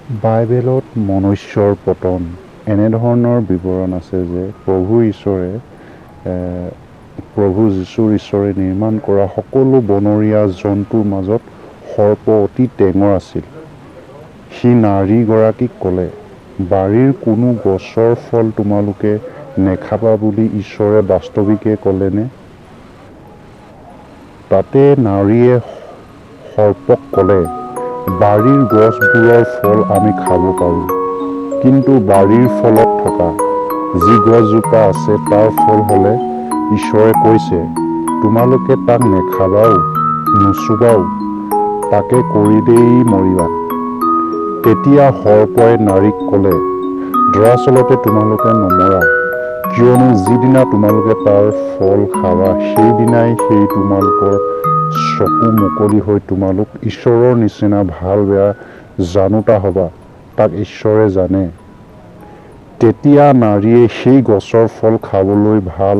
বাইবেলত মনুষ্যৰ পতন এনেধৰণৰ বিৱৰণ আছে যে প্ৰভু যীশুৰ ঈশ্বৰে নিৰ্মাণ কৰা সকলো বনৰীয়া জন্তুৰ মাজত সৰ্প অতি টেঙৰ আছিল। সি নাৰীগৰাকীক ক'লে, বাৰীৰ কোনো গছৰ ফল তোমালোকে নেখাবা বুলি ঈশ্বৰে বাস্তৱিকে ক'লেনে? তাতে নাৰীয়ে সৰ্পক ক'লে, বাৰীৰ গছবোৰৰ ফল আমি খাব পাৰোঁ, কিন্তু বাৰীৰ ফলত থকা যি গছজোপা আছে তাৰ ফল হ'লে ঈশ্বৰে কৈছে, তোমালোকে তাক নেখাবাও, নুচুবাও, তাকে কৰিলেই মৰিবা। তেতিয়া সৰ্পই নাৰীক ক'লে, দৰাচলতে তোমালোকে নমৰা, কিয়নো যিদিনা তোমালোকে তাৰ ফল খাবা সেইদিনাই তোমালোকৰ চকু মুকলি হৈ তোমালোক ঈশ্বৰৰ নিচিনা ভাল বেয়া জানোতা হবা, তাক ঈশ্বৰে জানে। তেতিয়া নাৰীয়ে সেই গছৰ ফল খাবলৈ ভাল,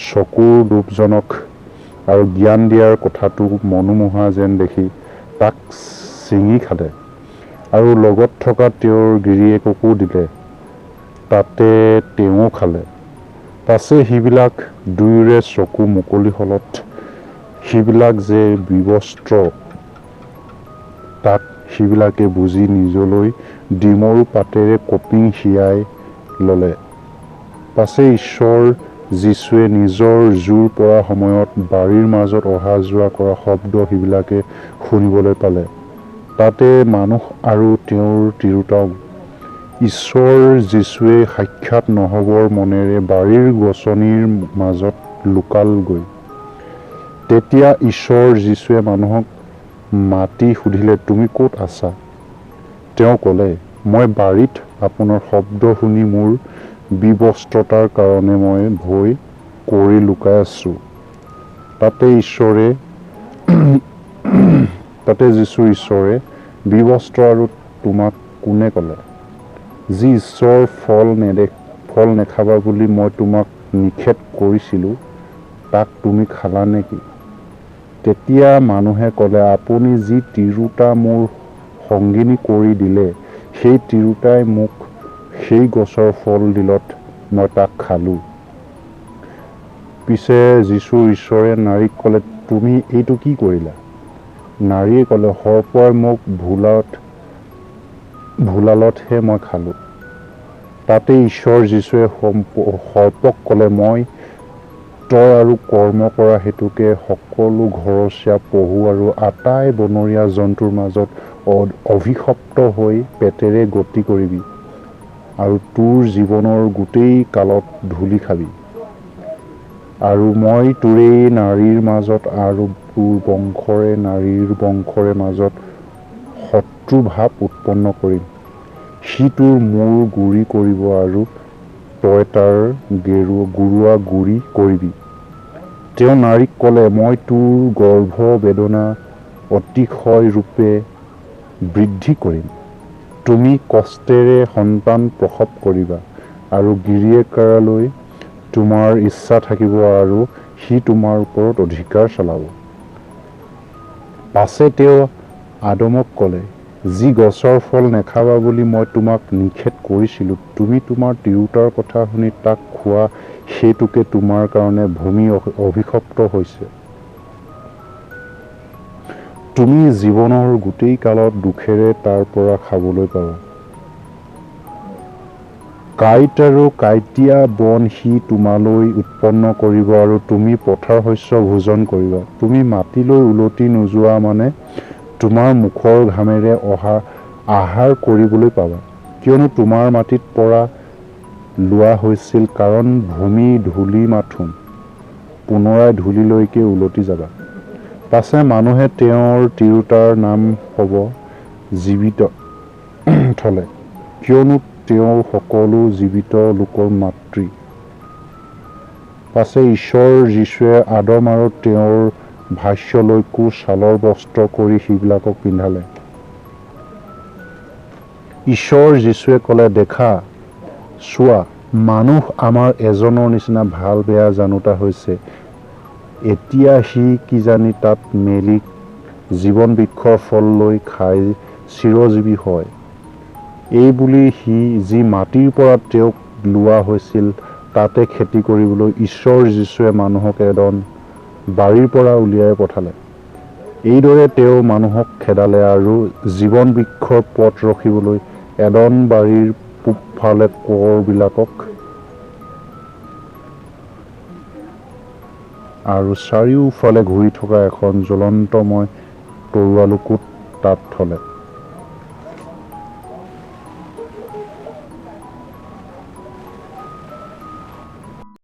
চকুৰ লোভজনক আৰু জ্ঞান দিয়াৰ কথাটো মনোমোহা যেন দেখি তাক ছিঙি খালে আৰু লগত থকা তেওঁৰ গিৰীয়েককো দিলে। তাতে তেওঁ খালে। পাছে সিবিলাক দুয়োৰে চকু মুকলি হ'লত সিবিলাক যে বিবস্ত্ৰ তাক সিবিলাকে বুজি নিজলৈ ডিমৰু পাতেৰে কপিং হিয়াই ল'লে। পাছে ঈশ্বৰ যীশুৱে নিজৰ জুৰ পৰা সময়ত বাৰীৰ মাজত অহা যোৱা কৰা শব্দ সিবিলাকে শুনিবলৈ পালে। তাতে মানুহ আৰু তেওঁৰ তিৰোতাও। ঈশ্বৰ যীশুৱে সাক্ষাৎ নহবৰ মনেৰে বাৰীৰ গছনিৰ মাজত লুকালগৈ। তেতিয়া ঈশ্বৰ যীশুৱে মানুহক মাতি সুধিলে, তুমি ক'ত আছা? তেওঁ ক'লে, মই বাৰীত আপোনাৰ শব্দ শুনি মোৰ বিবস্ত্ৰতাৰ কাৰণে মই ভয় কৰি লুকাই আছোঁ। তাতে যীশু ঈশ্বৰে, বিবস্ত্ৰ আৰু তোমাক কোনে ক'লে? যি ঈশ্বৰৰ ফল নেখাবা বুলি মই তোমাক নিষেধ কৰিছিলোঁ, তাক তুমি খালা নেকি? তেতিয়া মানুহে ক'লে, আপুনি যি তিৰোতা মোৰ সংগিনী কৰি দিলে, সেই তিৰোতাই মোক সেই গছৰ ফল দিলত মই তাক খালোঁ। পিছে যীশু ঈশ্বৰে নাৰীক ক'লে, তুমি এইটো কি কৰিলা? নাৰীয়ে ক'লে, সৰ্পই মোক ভুলালতহে মই খালোঁ। তাতে ঈশ্বৰ যীশুৱে সৰ্পক ক'লে, মই তই আৰু কৰ্ম কৰা হেতুকে সকলো ঘৰচীয়া পহু আৰু আটাই বনৰীয়া জন্তুৰ মাজত অভিশপ্ত হৈ পেটেৰে গতি কৰিবি আৰু তোৰ জীৱনৰ গোটেই কালত ধূলি খাবি। আৰু মই তোৰেই নাৰীৰ মাজত আৰু তোৰ বংশৰে নাৰীৰ বংশৰে মাজত শত্ৰুভাৱ উৎপন্ন কৰিম। সি তোৰ মূৰ গুৰি কৰিব আৰু তই তাৰ গুৰুৱা গুৰি কৰিবি। তেওঁ নাৰীক ক'লে, মই তোৰ গৰ্ভ বেদনা অতিশয় ৰূপে বৃদ্ধি কৰিম। তুমি কষ্টেৰে সন্তান প্ৰসৱ কৰিবা আৰু গিৰীয়েকালৈ তোমাৰ ইচ্ছা থাকিব আৰু সি তোমাৰ ওপৰত অধিকাৰ চলাব। পাছে তেওঁ আদমক ক'লে, যি গছৰ ফল নেখাবা বুলি মই তোমাক নিষেধ কৰিছিলোঁ, তুমি তোমাৰ তিৰোতাৰ কথা শুনি তাক খোৱা হেতুকে তোমাৰ কাৰণে ভূমি অভিশপ্ত হৈছে। তুমি জীৱনৰ গোটেই কালত দুখেৰে তাৰ পৰা খাবলৈ পাবা। কাঁইট আৰু কাঁইটীয়া বন সি তোমালৈ উৎপন্ন কৰিব আৰু তুমি পথাৰ শস্য ভোজন কৰিবা। তুমি মাটিলৈ উলটি নোযোৱা মানে তোমাৰ মুখৰ ঘামেৰে আহাৰ কৰিবলৈ পাবা, কিয়নো তোমাৰ মাটিত পৰা লোৱা হৈছিল, কাৰণ ভূমি ধূলি মাথোন, পুনৰাই ধূলিলৈকে উলটি যাবা। পাছে মানুহে তেওঁৰ তিৰোতাৰ নাম হ'ব জীৱিত থলে, কিয়নো তেওঁ সকলো জীৱিত লোকৰ মাতৃ। পাছে ঈশ্বৰ যীশুৱে আদম আৰু তেওঁৰ ভাষ্যলৈকো ছালৰ বস্ত্ৰ কৰি সিবিলাকক পিন্ধালে। ঈশ্বৰ যীশুৱে ক'লে, দেখা, চোৱা, মানুহ আমাৰ এজনৰ নিচিনা ভাল বেয়া জানোতা হৈছে। এতিয়া সি কিজানি তাত মেলি জীৱন বৃক্ষৰ ফল লৈ খাই চিৰজীৱী হয়। এইবুলি সি যি মাটিৰ পৰা তেওঁক লোৱা হৈছিল তাতে খেতি কৰিবলৈ ঈশ্বৰ যীশুৱে মানুহক এডন বাৰীৰ পৰা উলিয়াই পঠালে। এইদৰে তেওঁ মানুহক খেদালে আৰু জীৱন বৃক্ষৰ পথ ৰখিবলৈ এডন বাৰীৰ পূবফালে কোঁৱৰবিলাকক আৰু চাৰিওফালে ঘূৰি থকা এখন জ্বলন্তময় তৰোৱালকো তাত থলে।